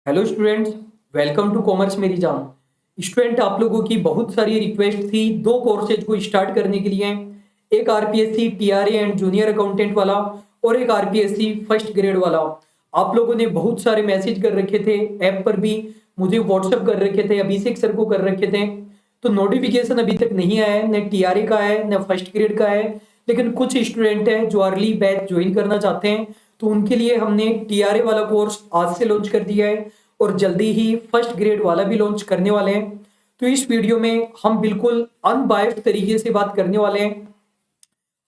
Hello students, welcome to commerce मेरी जान। Student, आप लोगों की बहुत सारी रिक्वेस्ट थी दो कोर्सेज को स्टार्ट करने के लिए। एक RPSC TRE and junior accountant वाला और एक आरपीएससी फर्स्ट ग्रेड वाला। आप लोगों ने बहुत सारे मैसेज कर रखे थे, ऐप पर भी मुझे व्हाट्सएप कर रखे थे, अभिषेक सर को कर रखे थे। तो नोटिफिकेशन अभी तक नहीं आया है, न टीआरए का है न फर्स्ट ग्रेड का है। लेकिन कुछ स्टूडेंट हैं जो अर्ली बैच ज्वाइन करना चाहते हैं, तो उनके लिए हमने टीआरए वाला कोर्स आज से लॉन्च कर दिया है और जल्दी ही फर्स्ट ग्रेड वाला भी लॉन्च करने वाले हैं। तो इस वीडियो में हम बिल्कुल अनबायस्ड तरीके से बात करने वाले हैं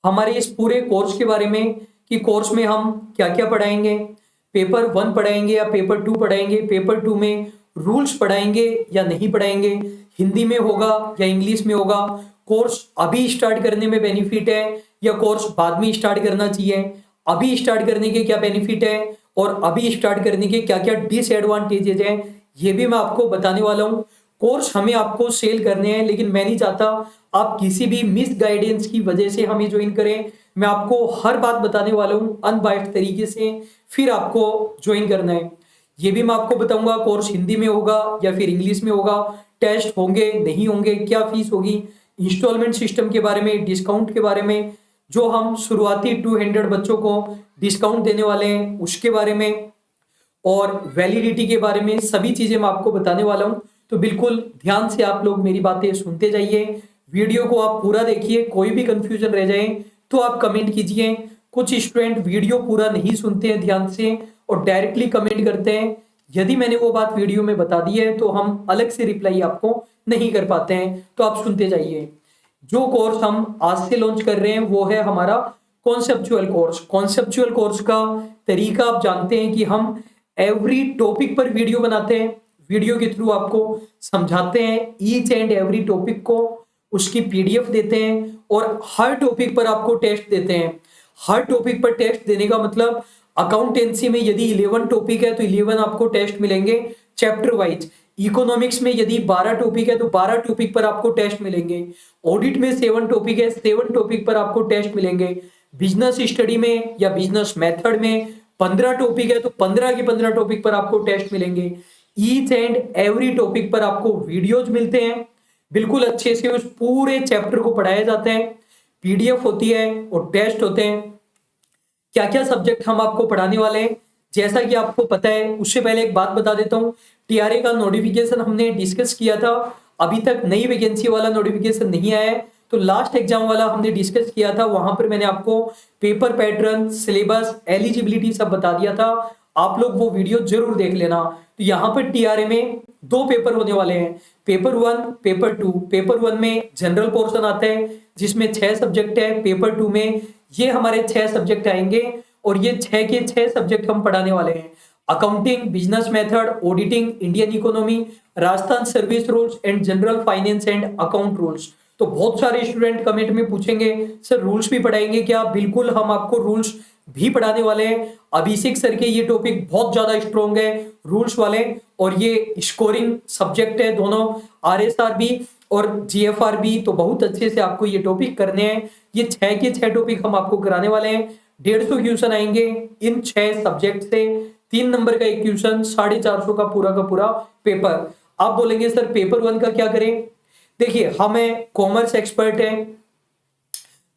हमारे इस पूरे कोर्स के बारे में कि कोर्स में हम क्या क्या पढ़ाएंगे, पेपर 1 पढ़ाएंगे या पेपर 2 पढ़ाएंगे, पेपर 2 में रूल्स पढ़ाएंगे या नहीं पढ़ाएंगे, हिंदी में होगा या इंग्लिश में होगा, कोर्स अभी स्टार्ट करने में बेनिफिट है या कोर्स बाद में स्टार्ट करना चाहिए, अभी स्टार्ट करने के क्या बेनिफिट है और अभी स्टार्ट करने के क्या क्या डिसएडवांटेजेज हैं, ये भी मैं आपको बताने वाला हूँ। कोर्स हमें आपको सेल करने हैं, लेकिन मैं नहीं चाहता आप किसी भी मिस गाइडेंस की वजह से हमें ज्वाइन करें। मैं आपको हर बात बताने वाला हूँ अनबायस्ड तरीके से, फिर आपको ज्वाइन करना है। ये भी मैं आपको बताऊंगा कोर्स हिंदी में होगा या फिर इंग्लिश में होगा, टेस्ट होंगे नहीं होंगे, क्या फीस होगी, इंस्टॉलमेंट सिस्टम के बारे में, डिस्काउंट के बारे में, जो हम शुरुआती 200 बच्चों को डिस्काउंट देने वाले हैं उसके बारे में, और वैलिडिटी के बारे में, सभी चीजें मैं आपको बताने वाला हूं। तो बिल्कुल ध्यान से आप लोग मेरी बातें सुनते जाइए, वीडियो को आप पूरा देखिए। कोई भी कंफ्यूजन रह जाए तो आप कमेंट कीजिए। कुछ स्टूडेंट वीडियो पूरा नहीं सुनते हैं ध्यान से और डायरेक्टली कमेंट करते हैं। यदि मैंने वो बात वीडियो में बता दी है तो हम अलग से रिप्लाई आपको नहीं कर पाते हैं, तो आप सुनते जाइए। जो कोर्स हम आज से लॉन्च कर रहे हैं वो है हमारा कॉन्सेप्चुअल कोर्स। कॉन्सेप्चुअल कोर्स का तरीका आप जानते हैं कि हम एवरी टॉपिक पर वीडियो बनाते हैं, वीडियो के थ्रू आपको समझाते हैं ईच एंड एवरी टॉपिक को, उसकी पीडीएफ देते हैं और हर टॉपिक पर आपको टेस्ट देते हैं। हर टॉपिक पर टेस्ट देने का मतलब अकाउंटेंसी में यदि 11 टॉपिक है तो 11 आपको टेस्ट मिलेंगे चैप्टर वाइज। इकोनॉमिक्स में यदि 12 टॉपिक है तो 12 टॉपिक पर आपको टेस्ट मिलेंगे। ऑडिट में 7 टॉपिक है, 7 टॉपिक पर आपको टेस्ट मिलेंगे। बिजनेस स्टडी में या बिजनेस मेथड में 15 टॉपिक है तो 15 के 15 टॉपिक पर आपको टेस्ट मिलेंगे। ईच एंड एवरी टॉपिक पर आपको वीडियोज मिलते हैं, बिल्कुल अच्छे से उस पूरे चैप्टर को पढ़ाया जाता है, पीडीएफ होती है और टेस्ट होते हैं। क्या क्या सब्जेक्ट हम आपको पढ़ाने वाले हैं जैसा कि आपको पता है, उससे पहले एक बात बता देता हूं। टीआरए का नोटिफिकेशन हमने डिस्कस किया था, अभी तक नई वैकेंसी वाला नोटिफिकेशन नहीं आया है। तो लास्ट एग्जाम वाला हमने डिस्कस किया था, वहां पर मैंने आपको पेपर पैटर्न, सिलेबस, एलिजिबिलिटी सब बता दिया था। आप लोग वो वीडियो जरूर देख लेना। तो यहाँ पर टीआरए में 2 पेपर होने वाले हैं, पेपर 1, पेपर 2। पेपर 1 में जनरल पोर्शन आता है जिसमें 6 सब्जेक्ट है। पेपर 2 में ये हमारे 6 सब्जेक्ट आएंगे और ये 6 के 6 सब्जेक्ट हम पढ़ाने वाले हैं। Accounting, business method, auditing, Indian economy, Rajasthan service rules and general finance and account rules. तो बहुत सारे स्टूडेंट कमेंट में पूछेंगे सर रूल्स भी पढ़ाएंगे क्या? बिल्कुल, हम आपको रूल्स भी पढ़ाने वाले हैं। अभिषेक सर के ये टॉपिक बहुत ज्यादा स्ट्रॉन्ग है रूल्स वाले, और ये स्कोरिंग सब्जेक्ट है दोनों, आरएसआर भी और जीएफआर भी। तो बहुत अच्छे से आपको ये टॉपिक करने हैं। ये 6 के 6 टॉपिक हम आपको कराने वाले हैं। 150 क्वेश्चन आएंगे इन 6 सब्जेक्ट से, 3 नंबर का एक क्वेश्चन, 450 का पूरा पेपर। आप बोलेंगे सर पेपर 1 का क्या करें? देखिए, हमें कॉमर्स एक्सपर्ट हैं,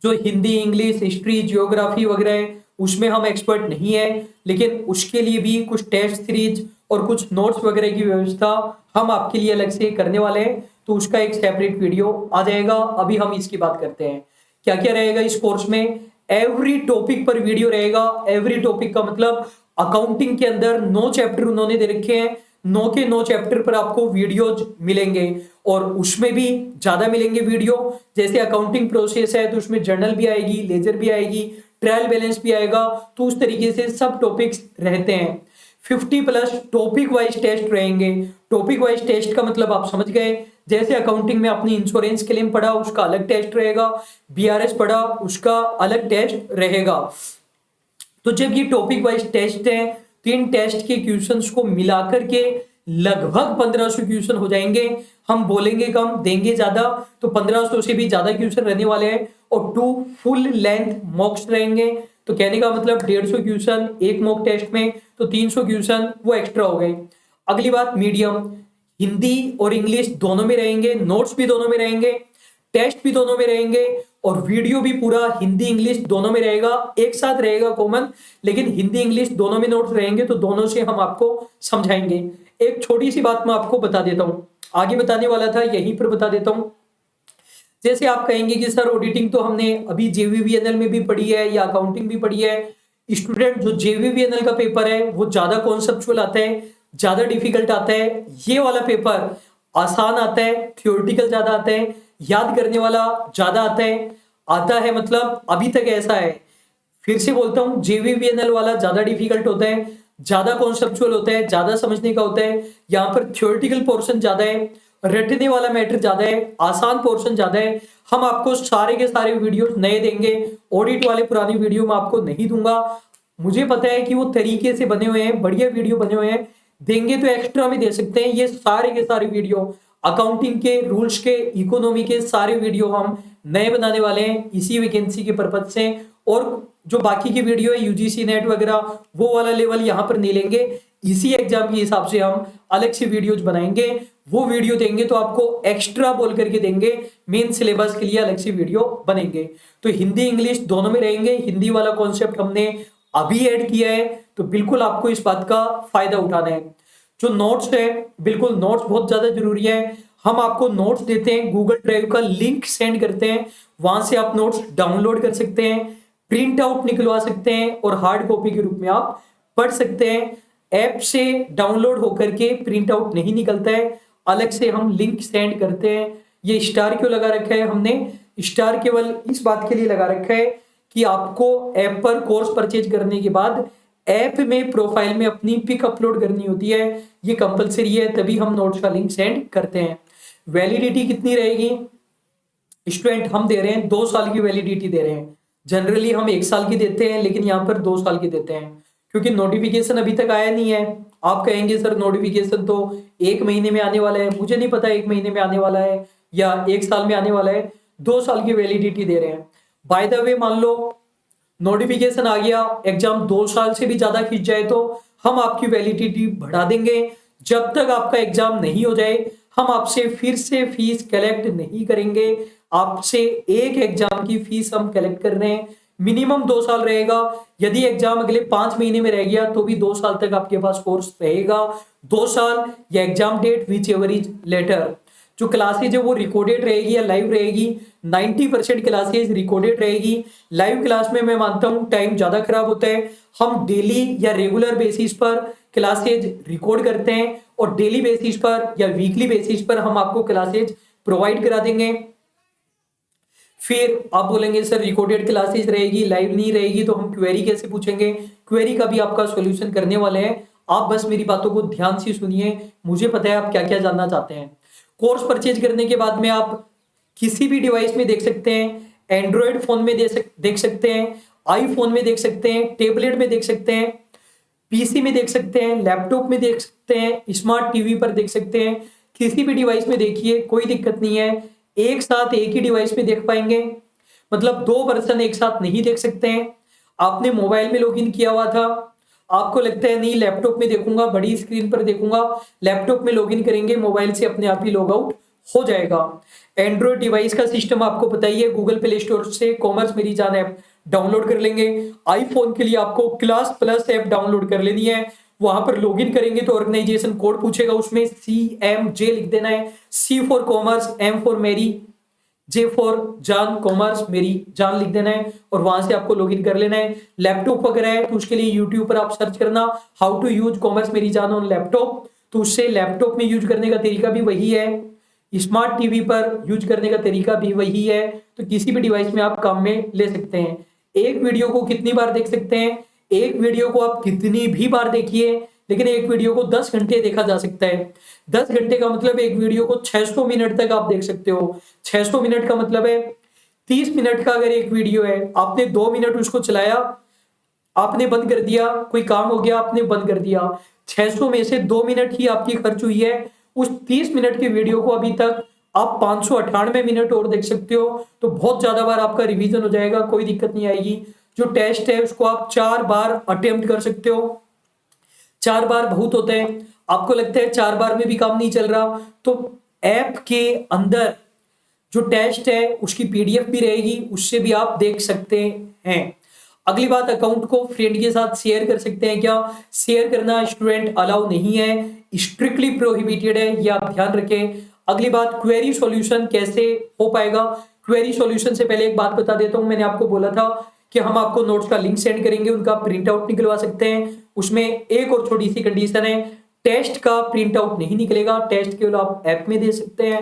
जो हिंदी, इंग्लिश, हिस्ट्री, जियोग्राफी वगैरह है उसमें हम एक्सपर्ट नहीं है, लेकिन उसके लिए भी कुछ टेस्ट सीरीज और कुछ नोट्स वगैरह की व्यवस्था हम आपके लिए अलग से करने वाले हैं। तो उसका एक सेपरेट वीडियो आ जाएगा। अभी हम इसकी बात करते हैं क्या क्या रहेगा इस कोर्स में। एवरी टॉपिक पर वीडियो रहेगा। एवरी टॉपिक का मतलब अकाउंटिंग के अंदर 9 चैप्टर उन्होंने दे रखे हैं, 9 के 9 चैप्टर पर आपको वीडियोज मिलेंगे और उसमें भी ज्यादा मिलेंगे वीडियो। जैसे अकाउंटिंग प्रोसेस है तो उसमें जर्नल भी आएगी, लेजर भी आएगी, ट्रायल बैलेंस भी आएगा। तो उस तरीके से सब टॉपिक्स रहते हैं। 50+ टॉपिक वाइज टेस्ट रहेंगे। टॉपिक वाइज टेस्ट का मतलब आप समझ गए, जैसे अकाउंटिंग में आपने इंश्योरेंस क्लेम पढ़ा उसका अलग टेस्ट रहेगा, बीआरएस पढ़ा उसका अलग टेस्ट रहेगा। तो जब ये टॉपिक वाइज टेस्ट है तो इन टेस्ट के क्वेश्चंस को मिलाकर के लगभग 1500 क्वेश्चन हो जाएंगे। हम बोलेंगे कम देंगे ज्यादा, तो 1500 से भी ज्यादा क्वेश्चन रहने वाले हैं और 2 फुल लेंथ मॉक्स रहेंगे। तो कहने का मतलब 150 क्वेश्चन एक मॉक टेस्ट में, तो 300 क्वेश्चन वो एक्स्ट्रा हो गए। अगली बात, मीडियम हिंदी और इंग्लिश दोनों में रहेंगे, नोट्स भी दोनों में रहेंगे, टेस्ट भी दोनों में रहेंगे और वीडियो भी पूरा हिंदी इंग्लिश दोनों में रहेगा, एक साथ रहेगा कॉमन, लेकिन हिंदी इंग्लिश दोनों में नोट्स रहेंगे तो दोनों से हम आपको समझाएंगे। एक छोटी सी बात मैं आपको बता देता हूं, आगे बताने वाला था यहीं पर बता देता हूं। जैसे आप कहेंगे कि सर ऑडिटिंग तो हमने अभी जेवीवीएनएल में भी पढ़ी है या अकाउंटिंग भी पढ़ी है, स्टूडेंट जो जेवीवीएनएल का पेपर है वो ज्यादा कॉन्सेप्चुअल आता है, ज्यादा डिफिकल्ट आता है, ये वाला पेपर आसान आता है, थियोरिटिकल ज्यादा आता है, याद करने वाला ज्यादा आता है मतलब अभी तक ऐसा है। फिर से बोलता हूं, जेवीवीएनएल वाला ज्यादा डिफिकल्ट होता है, ज्यादा कॉन्सेप्चुअल होता है, ज्यादा समझने का होता है, यहाँ पर थियोरिटिकल पोर्शन ज्यादा है, रटने वाला मैटर ज्यादा है, आसान पोर्शन ज्यादा है। हम आपको सारे के सारे वीडियो नए देंगे, ऑडिट वाले पुरानी वीडियो मैं आपको नहीं दूंगा। मुझे पता है कि वो तरीके से बने हुए हैं, बढ़िया वीडियो बने हुए हैं, देंगे तो एक्स्ट्रा में दे सकते हैं। ये सारे के सारे वीडियो अकाउंटिंग के, रूल्स के, इकोनॉमी के सारे वीडियो हम नए बनाने वाले हैं इसी वैकेंसी के पर्पज से। और जो बाकी की वीडियो है यूजीसी नेट वगैरह वो वाला लेवल यहाँ पर नहीं लेंगे, इसी एग्जाम के हिसाब से हम अलग से वीडियोज बनाएंगे, वो वीडियो देंगे तो आपको एक्स्ट्रा बोल करके देंगे, मेन सिलेबस के लिए अलग से वीडियो बनेंगे। तो हिंदी इंग्लिश दोनों में रहेंगे, हिंदी वाला कॉन्सेप्ट हमने अभी ऐड किया है तो बिल्कुल आपको इस बात का फायदा उठाना है। जो नोट्स है, बिल्कुल नोट्स बहुत ज्यादा जरूरी है। हम आपको नोट्स देते हैं, गूगल ड्राइव का लिंक सेंड करते हैं, वहां से आप नोट्स डाउनलोड कर सकते हैं, प्रिंट आउट निकलवा सकते हैं और हार्ड कॉपी के रूप में आप पढ़ सकते हैं। ऐप से डाउनलोड होकर के प्रिंट आउट नहीं निकलता है, अलग से हम लिंक सेंड करते हैं। ये स्टार क्यों लगा रखा है हमने? स्टार केवल इस बात के लिए लगा रखा है कि आपको ऐप पर कोर्स परचेज करने के बाद ऐप में प्रोफाइल में अपनी पिक अपलोड करनी होती है, ये कंपलसरी है, तभी हम नोट्स का लिंक सेंड करते हैं। वैलिडिटी कितनी रहेगी स्टूडेंट? हम दे रहे हैं 2 साल की वैलिडिटी दे रहे हैं। जनरली हम 1 साल की देते हैं, लेकिन यहाँ पर 2 साल की देते हैं क्योंकि नोटिफिकेशन अभी तक आया नहीं है। आप कहेंगे सर नोटिफिकेशन तो 1 महीने में आने वाला है, मुझे नहीं पता 1 महीने में आने वाला है या 1 साल में आने वाला है। 2 साल की वैलिडिटी दे रहे हैं। बाय द वे, मान लो नोटिफिकेशन आ गया, एग्जाम 2 साल से भी ज्यादा खींच जाए तो हम आपकी वैलिडिटी बढ़ा देंगे। जब तक आपका एग्जाम नहीं हो जाए हम आपसे फिर से फीस कलेक्ट नहीं करेंगे। आपसे एक एग्जाम की फीस हम कलेक्ट कर रहे हैं, मिनिमम 2 साल रहेगा। यदि एग्जाम अगले 5 महीने में रह गया तो भी 2 साल तक आपके पास कोर्स रहेगा। 2 साल या exam date whichever is later. जो क्लासेज है वो रिकॉर्डेड रहेगी या लाइव रहेगी? 90% क्लासेज रिकॉर्डेड रहेगी। लाइव क्लास में मैं मानता हूं टाइम ज्यादा खराब होता है। हम डेली या रेगुलर बेसिस पर क्लासेज रिकॉर्ड करते हैं और डेली बेसिस पर या वीकली बेसिस पर हम आपको क्लासेज प्रोवाइड करा देंगे। फिर आप बोलेंगे सर रिकॉर्डेड क्लासेस रहेगी, लाइव नहीं रहेगी, तो हम क्वेरी कैसे पूछेंगे? क्वेरी का भी आपका सॉल्यूशन करने वाले हैं। आप बस मेरी बातों को ध्यान से सुनिए, मुझे पता है आप क्या क्या जानना चाहते हैं। कोर्स परचेज करने के बाद में आप किसी भी डिवाइस में देख सकते हैं, एंड्रॉयड फोन में देख सकते हैं, आईफोन में देख सकते हैं, टेबलेट में देख सकते हैं, पीसी में देख सकते हैं, लैपटॉप में देख सकते हैं, स्मार्ट टीवी पर देख सकते हैं। किसी भी डिवाइस में देखिए, कोई दिक्कत नहीं है। एक साथ एक ही डिवाइस में देख पाएंगे, मतलब 2 पर्सन एक साथ नहीं देख सकते हैं। आपने मोबाइल में लॉगिन किया हुआ था, आपको लगता है नहीं लैपटॉप में देखूंगा, बड़ी स्क्रीन पर देखूंगा, लैपटॉप में लॉगिन करेंगे, मोबाइल से अपने आप ही लॉग आउट हो जाएगा। एंड्रॉयड डिवाइस का सिस्टम आपको पता ही है, गूगल प्ले स्टोर से कॉमर्स मेरी जान ऐप डाउनलोड कर लेंगे। आईफोन के लिए आपको क्लास प्लस ऐप डाउनलोड कर लेनी है। वहां पर लॉगिन करेंगे तो ऑर्गेनाइजेशन कोड पूछेगा, उसमें CMJ लिख देना है। C for commerce, M for मेरी, J फॉर जान, कॉमर्स मेरी जान लिख देना है और वहां से आपको लॉगिन कर लेना है। लैपटॉप वगैरह है तो उसके लिए यूट्यूब पर आप सर्च करना हाउ टू यूज कॉमर्स मेरी जान ऑन लैपटॉप, तो उससे लैपटॉप में यूज करने का तरीका भी वही है, स्मार्ट टीवी पर यूज करने का तरीका भी वही है। तो किसी भी डिवाइस में आप काम में ले सकते हैं। एक वीडियो को कितनी बार देख सकते हैं? एक वीडियो को आप कितनी भी बार देखिए, लेकिन एक वीडियो को 10 घंटे देखा जा सकता है। 10 घंटे का मतलब एक वीडियो को 600 मिनट तक आप देख सकते हो। 600 मिनट का मतलब है 30 मिनट का अगर एक वीडियो है, आपने 2 मिनट उसको चलाया, आपने बंद कर दिया, कोई काम हो गया आपने बंद कर दिया, 600 में से 2 मिनट ही आपकी खर्च हुई है। उस 30 मिनट के वीडियो को अभी तक आप 598 मिनट और देख सकते हो, तो बहुत ज्यादा बार आपका रिवीजन हो जाएगा, कोई दिक्कत नहीं आएगी। जो टेस्ट है उसको आप 4 बार अटेम्प्ट कर सकते हो, 4 बार बहुत होते हैं। आपको लगता है 4 बार में भी काम नहीं चल रहा, तो ऐप के अंदर जो टेस्ट है उसकी पीडीएफ भी रहेगी, उससे भी आप देख सकते हैं। अगली बात, अकाउंट को फ्रेंड के साथ शेयर कर सकते हैं क्या? शेयर करना स्टूडेंट अलाउ नहीं है, स्ट्रिक्टली प्रोहिबिटेड है, ये आप ध्यान रखें। अगली बात, क्वेरी सॉल्यूशन कैसे हो पाएगा? क्वेरी सॉल्यूशन से पहले एक बात बता देता हूं, मैंने आपको बोला था कि हम आपको नोट्स का लिंक सेंड करेंगे, उनका प्रिंट आउट निकलवा सकते हैं। उसमें एक और छोटी सी कंडीशन है, टेस्ट का प्रिंट आउट नहीं निकलेगा, टेस्ट केवल आप ऐप में दे सकते हैं।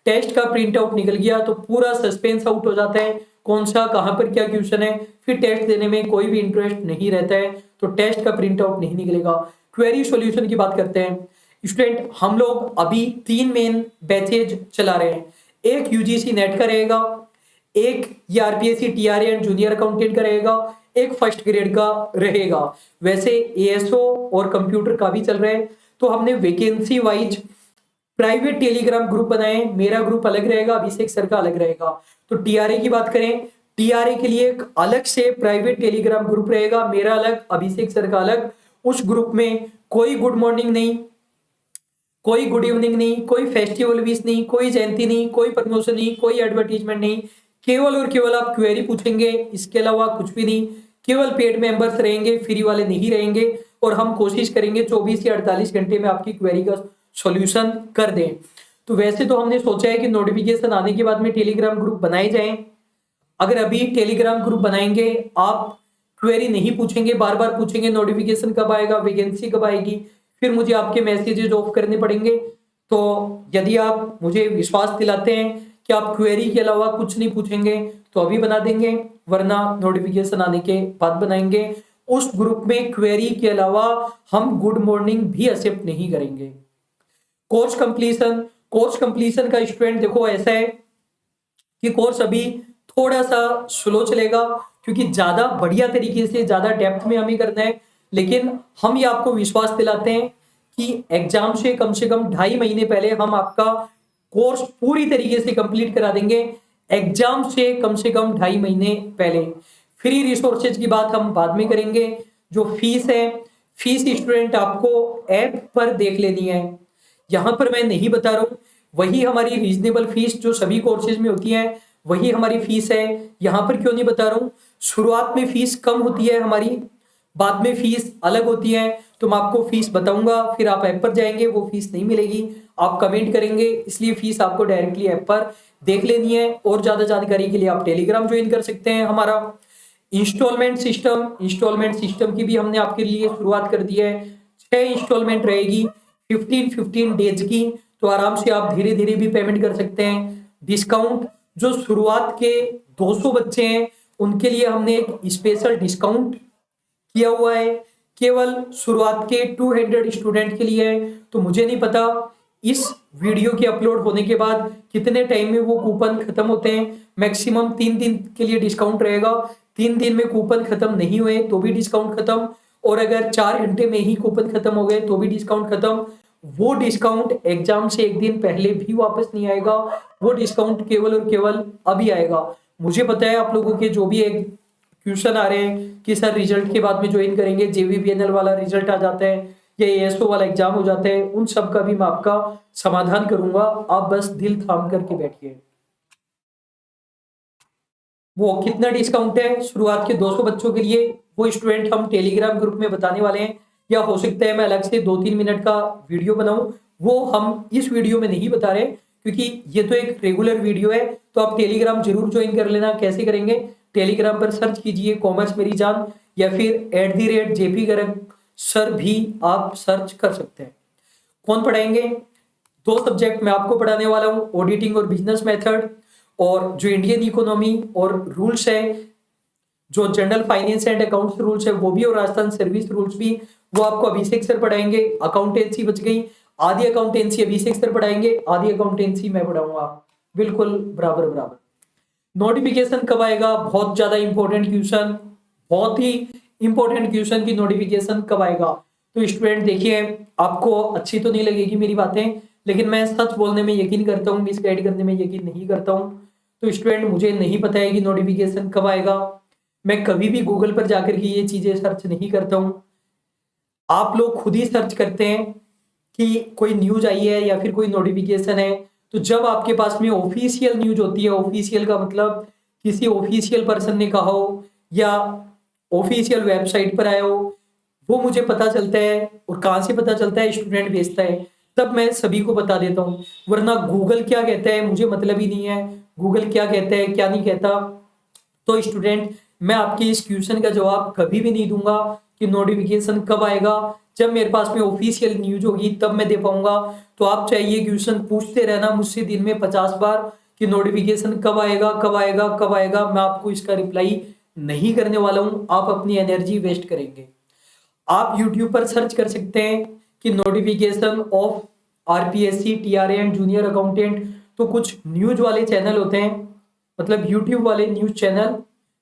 टेस्ट का प्रिंट आउट निकल गया तो पूरा सस्पेंस आउट हो जाता है, कौन सा कहां पर क्या क्वेश्चन है, फिर टेस्ट देने में कोई भी इंटरेस्ट नहीं रहता है, तो टेस्ट का प्रिंट आउट नहीं निकलेगा। क्वेरी सॉल्यूशन की बात करते हैं स्टूडेंट, हम लोग अभी 3 मेन बैचेज चला रहे हैं। एक यूजीसी नेट का रहेगा, एक ये RPSC TRE and junior accountant का रहेगा, एक फर्स्ट ग्रेड का रहेगा। वैसे एएसओ और कंप्यूटर का भी चल रहा है, तो हमने vacancy wise private Telegram group बनाए, मेरा ग्रुप अलग रहेगा, अभिषेक सर का अलग रहेगा। तो टीआरए की बात करें, टीआरए के लिए एक अलग से प्राइवेट टेलीग्राम ग्रुप रहेगा, मेरा अलग, अभिषेक सर का अलग। उस ग्रुप में कोई गुड मॉर्निंग नहीं, कोई गुड इवनिंग नहीं, कोई फेस्टिवल विश नहीं, कोई जयंती नहीं, कोई प्रमोशन नहीं, कोई एडवर्टीजमेंट नहीं, केवल और केवल आप क्वेरी पूछेंगे, इसके अलावा कुछ भी नहीं। केवल पेड मेंबर्स रहेंगे, फ्री वाले नहीं रहेंगे, और हम कोशिश करेंगे 24 या 48 घंटे में आपकी क्वेरी का सॉल्यूशन कर दें। तो वैसे तो हमने सोचा है कि नोटिफिकेशन आने के बाद में टेलीग्राम ग्रुप बनाए जाएं। अगर अभी टेलीग्राम ग्रुप बनाएंगे, आप क्वेरी नहीं पूछेंगे, बार बार पूछेंगे नोटिफिकेशन कब आएगा, वैकेंसी कब आएगी, फिर मुझे आपके मैसेजेज ऑफ करने पड़ेंगे। तो यदि आप मुझे विश्वास दिलाते हैं कि आप क्वेरी के अलावा कुछ नहीं पूछेंगे तो अभी बना देंगे, वरना नोटिफिकेशन आने के बाद बनाएंगे। उस ग्रुप में क्वेरी के अलावा हम गुड मॉर्निंग भी एक्सेप्ट नहीं करेंगे। कोर्स कंप्लीशन का स्टूडेंट देखो ऐसा है कि कोर्स अभी थोड़ा सा स्लो चलेगा, क्योंकि ज्यादा बढ़िया तरीके से ज्यादा डेप्थ में हमें करना है। लेकिन हम ये आपको विश्वास दिलाते हैं कि एग्जाम से कम 2.5 महीने पहले हम आपका कोर्स पूरी तरीके से कंप्लीट करा देंगे। एग्जाम से कम 2.5 महीने पहले। फ्री रिसोर्सेज की बात हम बाद में करेंगे। जो फीस है, फीस स्टूडेंट आपको ऐप पर देख लेनी है, यहां पर मैं नहीं बता रहा हूं। वही हमारी रीजनेबल फीस जो सभी कोर्सेज में होती है, वही हमारी फीस है। यहां पर क्यों नहीं बता रहा हूं? शुरुआत में फीस कम होती है हमारी, बाद में फीस अलग होती है। तो मैं आपको फीस बताऊंगा, फिर आप ऐप पर जाएंगे, वो फीस नहीं मिलेगी, आप कमेंट करेंगे, इसलिए फीस आपको डायरेक्टली ऐप पर देख लेनी है। और ज्यादा जानकारी के लिए आप टेलीग्राम ज्वाइन कर सकते हैं हमारा। इंस्टॉलमेंट सिस्टम की भी हमने आपके लिए शुरुआत कर दी है। 6 इंस्टॉलमेंट रहेगी 15 डेज की, तो आराम से आप धीरे धीरे भी पेमेंट कर सकते हैं। डिस्काउंट, जो शुरुआत के 200 बच्चे हैं उनके लिए हमने एक स्पेशल डिस्काउंट किया हुआ है, केवल शुरुआत के 200 स्टूडेंट के लिए है। तो मुझे नहीं पता इस वीडियो के अपलोड होने के बाद कितने टाइम में वो कूपन खत्म होते हैं। मैक्सिमम 3 दिन के लिए डिस्काउंट रहेगा। 3 दिन में कूपन खत्म नहीं हुए तो भी डिस्काउंट खत्म, और अगर 4 घंटे में ही कूपन खत्म हो गए तो भी डिस्काउंट खत्म। वो डिस्काउंट एग्जाम से 1 दिन पहले भी वापस नहीं आएगा, वो डिस्काउंट केवल और केवल अभी आएगा। मुझे पता है आप लोगों के जो भी एक क्वेश्चन आ रहे हैं कि सर रिजल्ट के बाद में ज्वाइन करेंगे, जेवीबीएनएल वाला रिजल्ट आ जाता है या एएसओ वाला एग्जाम हो जाता है, उन सब का भी मैं आपका समाधान करूंगा। आप बस दिल थाम करके बैठिए। वो कितना डिस्काउंट है शुरुआत के 200 बच्चों के लिए, वो स्टूडेंट हम टेलीग्राम ग्रुप में बताने वाले हैं, या हो सकता है मैं अलग से 2-3 मिनट का वीडियो बनाऊं, वो हम इस वीडियो में नहीं बता रहे क्योंकि ये तो एक रेगुलर वीडियो है। तो आप टेलीग्राम जरूर ज्वाइन कर लेना। कैसे करेंगे? टेलीग्राम पर सर्च कीजिए कॉमर्स मेरी जान, या फिर @JP गर्ग सर भी आप सर्च कर सकते हैं। कौन पढ़ाएंगे? 2 सब्जेक्ट मैं आपको पढ़ाने वाला हूँ, ऑडिटिंग और बिजनेस मेथड, और जो इंडियन इकोनॉमी और रूल्स है, जो general finance and accounts rules है वो भी, और राजस्थान सर्विस रूल्स भी, वो आपको अभिषेक सर पढ़ाएंगे। अकाउंटेंसी बच गई, आधी अकाउंटेंसी अभिषेक सर पढ़ाएंगे, आधी अकाउंटेंसी मैं पढ़ाऊंगा, बिल्कुल बराबर बराबर। नोटिफिकेशन कब आएगा? बहुत ज्यादा इंपॉर्टेंट क्वेश्चन, बहुत ही इंपॉर्टेंट क्वेश्चन की नोटिफिकेशन कब आएगा। तो स्टूडेंट देखिए, आपको अच्छी तो नहीं लगेगी मेरी बातें, लेकिन मैं सच बोलने में यकीन करता हूँ, मिसगाइड करने में यकीन नहीं करता हूँ। तो स्टूडेंट मुझे नहीं पता है कि नोटिफिकेशन कब आएगा, मैं कभी भी गूगल पर जाकर के ये चीजें सर्च नहीं करता हूँ। आप लोग खुद ही सर्च करते हैं कि कोई न्यूज आई है या फिर कोई नोटिफिकेशन है, तो जब आपके पास में ऑफिशियल न्यूज होती है, ऑफिशियल का मतलब किसी ऑफिशियल पर्सन ने कहा हो या ऑफिशियल वेबसाइट पर आया हो, वो मुझे पता चलता है। और कहाँ से पता चलता है? स्टूडेंट भेजता है, तब मैं सभी को बता देता हूँ। वरना गूगल क्या कहता है मुझे मतलब ही नहीं है, गूगल क्या कहता है क्या नहीं कहता। तो स्टूडेंट, मैं आपके इस क्वेश्चन का जवाब कभी भी नहीं दूंगा कि नोटिफिकेशन कब आएगा। जब मेरे पास में ऑफिशियल न्यूज होगी तब मैं दे पाऊंगा। तो आप चाहिए क्वेश्चन पूछते रहना मुझसे दिन में 50 बार कि नोटिफिकेशन कब आएगा कब आएगा कब आएगा, मैं आपको इसका रिप्लाई नहीं करने वाला हूं। आप अपनी एनर्जी वेस्ट करेंगे। आप यूट्यूब पर सर्च कर सकते हैं कि notification of RPSC, TRE and junior accountant. तो कुछ न्यूज वाले चैनल होते हैं, मतलब यूट्यूब वाले न्यूज चैनल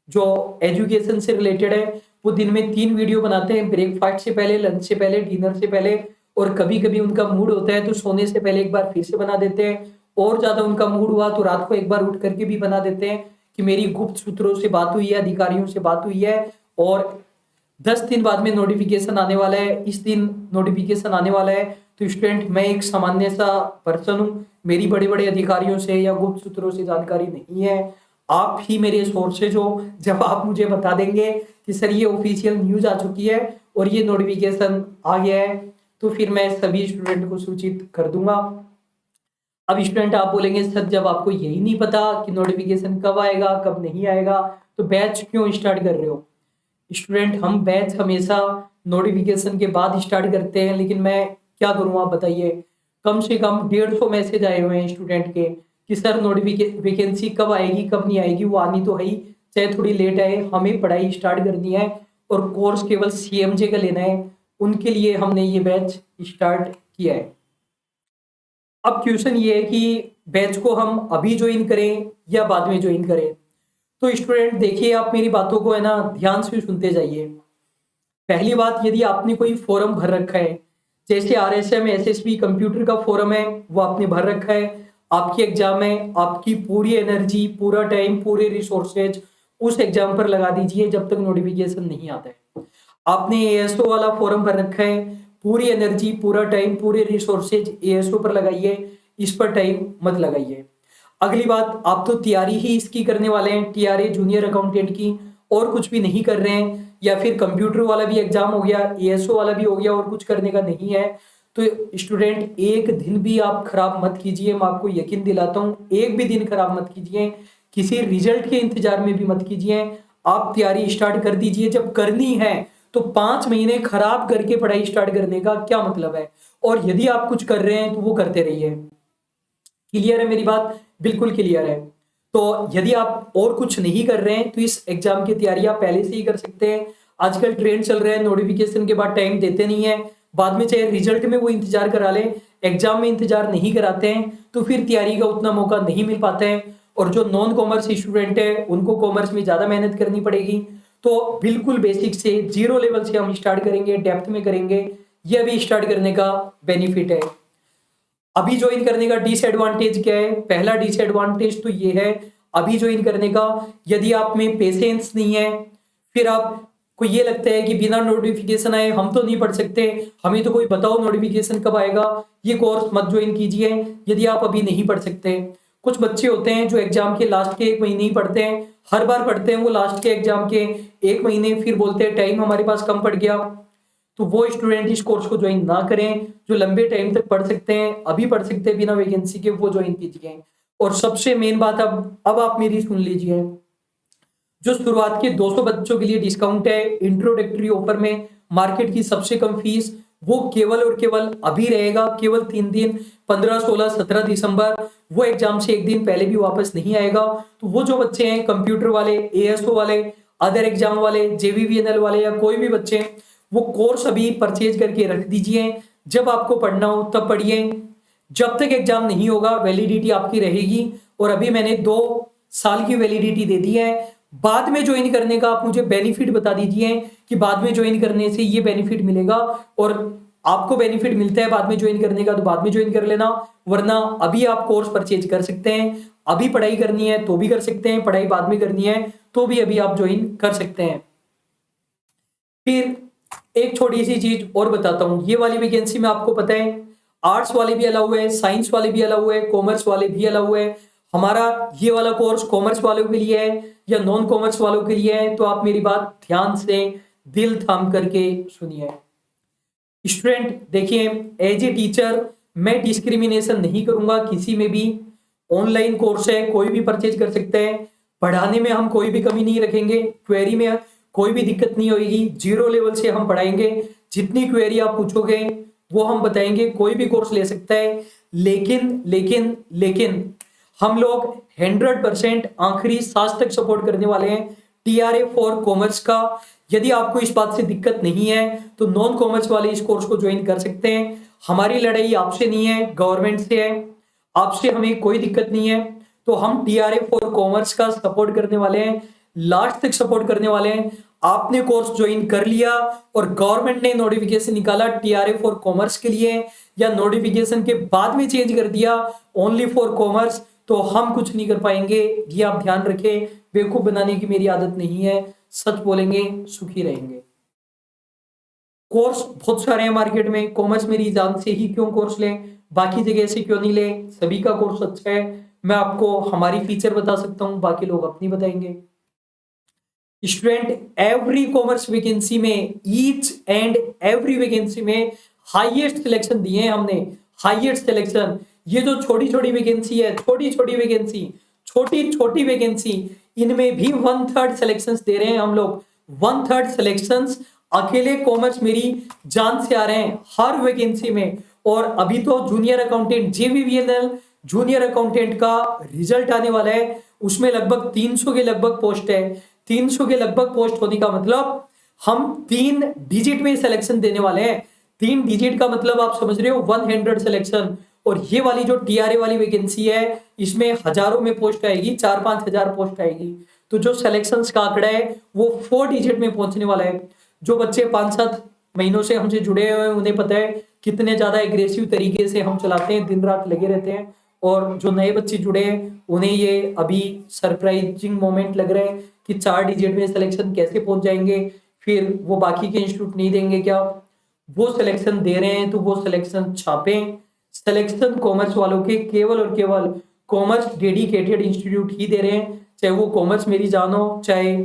जो एजुकेशन से रिलेटेड है, वो दिन में 3 वीडियो बनाते हैं, ब्रेकफास्ट से पहले, लंच से पहले, डिनर से पहले। और कभी कभी उनका मूड होता है तो सोने से पहले एक बार फिर से बना देते हैं। और ज्यादा उनका मूड हुआ तो रात को एक बार उठ करके भी बना देते हैं कि मेरी गुप्त सूत्रों से बात हुई है, अधिकारियों से बात हुई है, और 10 दिन बाद में नोटिफिकेशन आने वाला है, इस दिन नोटिफिकेशन आने वाला है। तो स्टूडेंट, मैं एक सामान्य सा पर्सन हूँ, मेरी बड़े बड़े अधिकारियों से या गुप्त सूत्रों से जानकारी नहीं है। आप ही मेरे सोर्सेज हो। जब आप मुझे बता देंगे कि सर ये ऑफिशियल न्यूज आ चुकी है और ये नोटिफिकेशन आ गया है, तो फिर मैं सभी स्टूडेंट को सूचित कर दूंगा। अब स्टूडेंट आप बोलेंगे सर जब आपको यही नहीं पता कि नोटिफिकेशन कब आएगा कब नहीं आएगा, तो बैच क्यों स्टार्ट कर रहे हो? स्टूडेंट, हम बैच हमेशा नोटिफिकेशन के बाद स्टार्ट करते हैं, लेकिन मैं क्या करूं आप बताइए। कम से कम 150 मैसेज आए हुए हैं स्टूडेंट के कि सर नोटिफिकेशन वैकेंसी कब आएगी कब नहीं आएगी। वो आनी तो है ही, चाहे थोड़ी लेट आए, हमें पढ़ाई स्टार्ट करनी है और कोर्स केवल सीएमजे का लेना है। उनके लिए हमने ये बैच स्टार्ट किया है। अब क्वेश्चन ये है कि बैच को हम अभी ज्वाइन करें या बाद में ज्वाइन करें। तो स्टूडेंट देखिए, आप मेरी बातों को है ना ध्यान से सुनते जाइए। पहली बात, यदि आपने कोई फॉर्म भर रखा है, जैसे आरएसएम एसएसबी कंप्यूटर का फॉर्म है वो आपने भर रखा है, आपकी एग्जाम है, आपकी पूरी एनर्जी, पूरा टाइम, पूरे रिसोर्सेज उस एग्जाम पर लगा दीजिए जब तक नोटिफिकेशन नहीं आता है। आपने एएसओ वाला फॉर्म भर रखा है, पूरी एनर्जी, पूरा टाइम, पूरे रिसोर्सेज एएसओ पर लगाइए, इस पर टाइम मत लगाइए। अगली बात, आप तो तैयारी ही इसकी करने वाले हैं, टीआरए जूनियर अकाउंटेंट की, और कुछ भी नहीं कर रहे हैं, या फिर कंप्यूटर वाला भी एग्जाम हो गया, एएसओ वाला भी हो गया और कुछ करने का नहीं है। तो स्टूडेंट, एक दिन भी आप खराब मत कीजिए, मैं आपको यकीन दिलाता हूँ, एक भी दिन खराब मत कीजिए, किसी रिजल्ट के इंतजार में भी मत कीजिए। आप तैयारी स्टार्ट कर दीजिए, जब करनी है तो 5 महीने खराब करके पढ़ाई स्टार्ट करने का क्या मतलब है। और यदि आप कुछ कर रहे हैं तो वो करते रहिए। क्लियर है मेरी बात? बिल्कुल क्लियर है। तो यदि आप और कुछ नहीं कर रहे हैं तो इस एग्जाम की तैयारी आप पहले से ही कर सकते हैं। आजकल ट्रेंड चल रहा है, नोटिफिकेशन के बाद टाइम देते नहीं है, बाद में चाहे रिजल्ट में वो इंतजार करा ले, एग्जाम में इंतजार नहीं कराते हैं, तो फिर तैयारी का उतना मौका नहीं मिल पाता है। और जो नॉन कॉमर्स स्टूडेंट है उनको कॉमर्स में ज्यादा मेहनत करनी पड़ेगी। तो बिल्कुल बेसिक से, जीरो लेवल से हम स्टार्ट करेंगे, डेप्थ में करेंगे। ये अभी स्टार्ट करने का बेनिफिट है। अभी ज्वाइन करने का डिसएडवांटेज क्या है? पहला डिसएडवांटेज तो ये है अभी ज्वाइन करने का, यदि आप में पेशेंस नहीं है, फिर आपको ये लगता है कि बिना नोटिफिकेशन आए हम तो नहीं पढ़ सकते, हमें तो कोई बताओ नोटिफिकेशन कब आएगा, ये कोर्स मत ज्वाइन कीजिए यदि आप अभी नहीं पढ़ सकते। कुछ बच्चे होते हैं जो एग्जाम के लास्ट के 1 महीने ही पढ़ते हैं, हर बार पढ़ते हैं वो लास्ट के एग्जाम के 1 महीने, फिर बोलते हैं टाइम हमारे पास कम पड़ गया। तो वो स्टूडेंट इस कोर्स को ज्वाइन ना करें। जो लंबे टाइम तक पढ़ सकते हैं, अभी पढ़ सकते हैं बिना वैकेंसी के, वो ज्वाइन कीजिए। और सबसे मेन बात, अब आप मेरी सुन लीजिए, जो शुरुआत के 200 बच्चों के लिए डिस्काउंट है इंट्रोडक्टरी ऑफर में, मार्केट की सबसे कम फीस, वो केवल और केवल अभी रहेगा, केवल 3 दिन, 15, 16, 17 दिसंबर। वो एग्जाम से 1 दिन पहले भी वापस नहीं आएगा। तो वो जो बच्चे हैं कंप्यूटर वाले, एएसओ वाले, अदर एग्जाम वाले, जेवीवीएनएल वाले, या कोई भी बच्चे, वो कोर्स अभी परचेज करके रख दीजिए। जब आपको पढ़ना हो तब पढ़िए, जब तक एग्जाम नहीं होगा वैलिडिटी आपकी रहेगी। और अभी मैंने 2 साल की वैलिडिटी दे दी है। बाद में ज्वाइन करने का आप मुझे बेनिफिट बता दीजिए कि बाद में ज्वाइन करने से ये बेनिफिट मिलेगा, और आपको बेनिफिट मिलता है बाद में ज्वाइन करने का तो बाद में ज्वाइन कर लेना, वरना अभी आप कोर्स परचेज कर सकते हैं। अभी पढ़ाई करनी है तो भी कर सकते हैं, पढ़ाई बाद में करनी है तो भी अभी आप ज्वाइन कर सकते हैं। फिर एक छोटी सी चीज और बताता हूं, ये वाली वैकेंसी में आपको पता है आर्ट्स वाले भी अलाउ है, साइंस वाले भी अलाउ है, कॉमर्स वाले भी अलाउ है। हमारा ये वाला कोर्स कॉमर्स वालों के लिए है या नॉन कॉमर्स वालों के लिए है, तो आप मेरी बात ध्यान से दिल थाम करके सुनिए। स्टूडेंट देखिए, एज ए टीचर मैं डिस्क्रिमिनेशन नहीं करूंगा किसी में भी। ऑनलाइन कोर्स है, कोई भी परचेज कर सकते हैं। पढ़ाने में हम कोई भी कमी नहीं रखेंगे, क्वेरी में कोई भी दिक्कत नहीं होगी। जीरो लेवल से हम पढ़ाएंगे, जितनी क्वेरी आप पूछोगे वो हम बताएंगे। कोई भी कोर्स ले सकता है, लेकिन लेकिन लेकिन हम लोग 100% आखिरी सांस तक सपोर्ट करने वाले हैं टीआरए फॉर कॉमर्स का। यदि आपको इस बात से दिक्कत नहीं है तो नॉन कॉमर्स वाले इस कोर्स को ज्वाइन कर सकते हैं। हमारी लड़ाई आपसे नहीं है, गवर्नमेंट से है। आपसे हमें कोई दिक्कत नहीं है। तो हम टीआरए फॉर कॉमर्स का सपोर्ट करने वाले हैं, लास्ट तक सपोर्ट करने वाले हैं। आपने कोर्स ज्वाइन कर लिया और गवर्नमेंट ने नोटिफिकेशन निकाला टीआरए फॉर कॉमर्स के लिए, या नोटिफिकेशन के बाद में चेंज कर दिया ओनली फॉर कॉमर्स, तो हम कुछ नहीं कर पाएंगे। ये आप ध्यान रखें, बेवकूफ बनाने की मेरी आदत नहीं है। सच बोलेंगे, सुखी रहेंगे। कोर्स बहुत सारे हैं मार्केट में, कॉमर्स मेरी जान से ही क्यों कोर्स लें, बाकी जगह से क्यों नहीं लें? सभी का कोर्स अच्छा है। मैं आपको हमारी फीचर बता सकता हूं, बाकी लोग अपनी बताएंगे। स्टूडेंट, एवरी कॉमर्स वैकेंसी में, ईच एंड एवरी वैकेंसी में हाईएस्ट सिलेक्शन दिए हैं हमने, हाईएस्ट सिलेक्शन। ये जो छोटी छोटी वैकेंसी है, छोटी छोटी वैकेंसी, छोटी छोटी वैकेंसी, इनमें भी 1/3 सिलेक्शंस दे रहे हैं हम लोग। 1/3 सिलेक्शंस अकेले कॉमर्स मेरी जान से आ रहे हैं हर वैकेंसी में। और अभी तो junior accountant JVVNL junior accountant का रिजल्ट आने वाला है, उसमें लगभग 300 के लगभग पोस्ट है। 300 के लगभग पोस्ट होने का मतलब हम 3 डिजिट में सिलेक्शन देने वाले हैं। 3 डिजिट का मतलब आप समझ रहे हो, 100 सिलेक्शन। और ये वाली जो टीआरए वाली वैकेंसी है, इसमें हजारों में पोस्ट आएगी, 4-5 हजार पोस्ट आएगी। तो जो सिलेक्शन का आंकड़ा है वो 4 डिजिट में पहुंचने वाला है। जो बच्चे 5-7 महीनों से हमसे जुड़े हुए हैं उन्हें पता है कितने ज्यादा एग्रेसिव तरीके से हम चलाते हैं, दिन रात लगे रहते हैं। और जो नए बच्चे जुड़े हैं उन्हें ये अभी सरप्राइजिंग मोमेंट लग रहा है कि 4 डिजिट में सिलेक्शन कैसे पहुंच जाएंगे, फिर वो बाकी के इंस्टीट्यूट नहीं देंगे क्या? वो सिलेक्शन दे रहे हैं तो वो सिलेक्शन छापें। सिलेक्शन कॉमर्स वालों के केवल और केवल कॉमर्स डेडिकेटेड इंस्टीट्यूट ही दे रहे हैं, चाहे वो कॉमर्स मेरी जानो, चाहे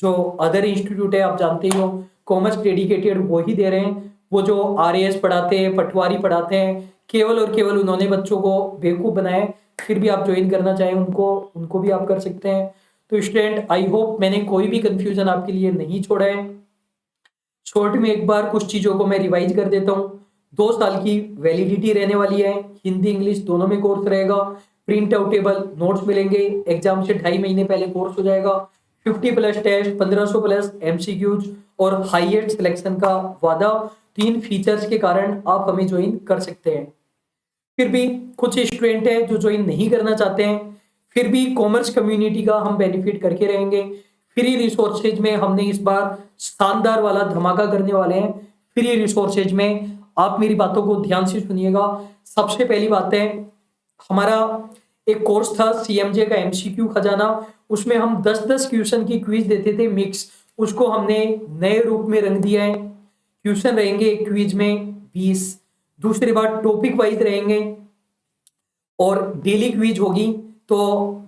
जो अदर इंस्टीट्यूट है आप जानते ही हो, कॉमर्स डेडिकेटेड वो ही दे रहे हैं। वो जो RAS पढ़ाते हैं, पटवारी पढ़ाते हैं, केवल और केवल उन्होंने बच्चों को बेवकूफ बनाए। फिर भी आप ज्वाइन करना चाहें उनको भी आप कर सकते हैं। तो स्टूडेंट, आई होप मैंने कोई भी कंफ्यूजन आपके लिए नहीं छोड़ा है। शॉर्ट में एक बार कुछ चीजों को मैं रिवाइज कर देता हूँ। 2 साल की वैलिडिटी रहने वाली है, हिंदी इंग्लिश दोनों में कोर्स रहेगा। प्रिंट आउटेबल नोट्स मिलेंगे, एग्जाम से 2.5 महीने पहले कोर्स हो जाएगा। 50+ टेस्ट, 1500+ MCQs और हाईएस्ट सिलेक्शन का वादा। 3 फीचर्स के कारण आप हमें ज्वाइन कर सकते हैं। फिर भी कुछ स्टूडेंट हैं जो ज्वाइन नहीं करना चाहते हैं, फिर भी कॉमर्स कम्युनिटी का हम बेनिफिट करके रहेंगे। फ्री रिसोर्सेज में हमने इस बार शानदार वाला धमाका करने वाले हैं। फ्री रिसोर्सेज में आप मेरी बातों को ध्यान से सुनिएगा। सबसे पहली बात है, हमारा एक कोर्स था CMJ का MCQ खजाना, उसमें हम 10-10 क्वेश्चन की क्विज देते थे मिक्स, उसको हमने नए रूप में रंग दिया है। क्वेश्चन रहेंगे एक क्विज में 20। दूसरी बात, टॉपिक वाइज रहेंगे और डेली क्विज होगी। तो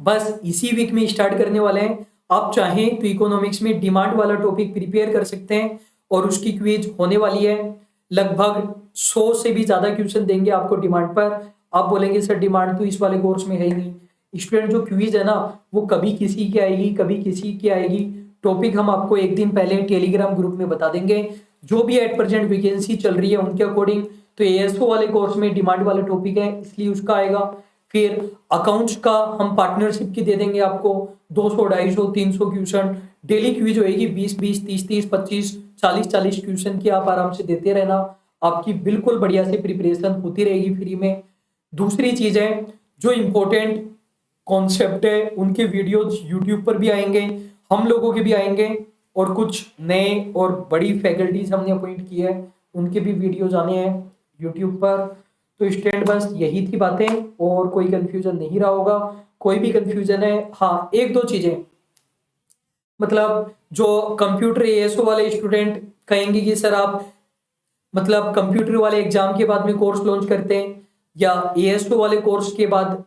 बस इसी वीक में स्टार्ट करने वाले हैं। आप चाहें तो इकोनॉमिक्स में डिमांड वाला टॉपिक प्रिपेयर कर सकते हैं और उसकी क्विज होने वाली है। लगभग 100 से भी ज्यादा क्वेश्चन देंगे आपको डिमांड पर। आप बोलेंगे सर डिमांड तो इस वाले कोर्स में है ही नहीं। स्टूडेंट, जो क्विज है ना वो कभी किसी की आएगी, कभी किसी की आएगी। टॉपिक हम आपको एक दिन पहले टेलीग्राम ग्रुप में बता देंगे, जो भी एट प्रेजेंट वैकेंसी चल रही है उनके अकॉर्डिंग। तो ASO वाले कोर्स में डिमांड वाला टॉपिक है इसलिए उसका आएगा। फिर अकाउंट्स का हम पार्टनरशिप की दे देंगे आपको 200, 250, 300 क्वेश्चन। डेली क्विज होएगी 20-20, 30-30, 25, 40-40 क्वेश्चन की। आप आराम से देते रहना, आपकी बिल्कुल बढ़िया से प्रिपरेशन होती रहेगी फ्री में। दूसरी चीज है, जो इम्पोर्टेंट कॉन्सेप्ट है उनके वीडियोज यूट्यूब पर भी आएंगे, हम लोगों के भी आएंगे, और कुछ नए और बड़ी फैकल्टीज हमने अपॉइंट की है उनके भी वीडियोज आने हैं यूट्यूब पर। तो स्टूडेंट, बस यही थी बातें, और कोई कंफ्यूजन नहीं रहा होगा। कोई भी कंफ्यूजन है, हाँ 1-2 चीजें, मतलब जो कंप्यूटर ASO वाले स्टूडेंट कहेंगे कि सर आप मतलब कंप्यूटर वाले एग्जाम के बाद में कोर्स लॉन्च करते हैं, या एएसओ वाले कोर्स के बाद,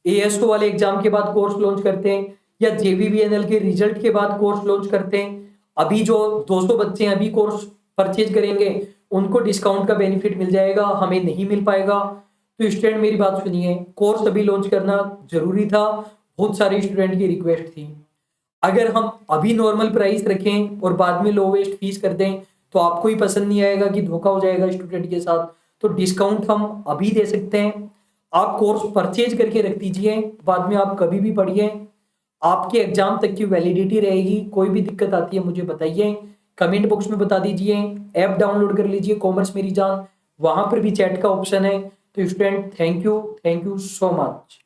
एएसओ वाले एग्जाम के बाद कोर्स लॉन्च करते हैं, या जेवीबीएनएल के रिजल्ट के बाद कोर्स लॉन्च करते हैं। अभी जो 200 बच्चे अभी कोर्स परचेज करेंगे उनको डिस्काउंट का बेनिफिट मिल जाएगा, हमें नहीं मिल पाएगा। तो स्टूडेंट मेरी बात सुनिए, कोर्स अभी लॉन्च करना जरूरी था, बहुत सारे स्टूडेंट की रिक्वेस्ट थी। अगर हम अभी नॉर्मल प्राइस रखें और बाद में लो वेस्ट फीस कर दें तो आपको ही पसंद नहीं आएगा कि धोखा हो जाएगा स्टूडेंट के साथ। तो डिस्काउंट हम अभी दे सकते हैं, आप कोर्स परचेज करके रख दीजिए, बाद में आप कभी भी पढ़िए, आपके एग्जाम तक की वैलिडिटी रहेगी। कोई भी दिक्कत आती है मुझे बताइए, कमेंट बॉक्स में बता दीजिए। ऐप डाउनलोड कर लीजिए कॉमर्स मेरी जान, वहां पर भी चैट का ऑप्शन है। तो student thank you so much.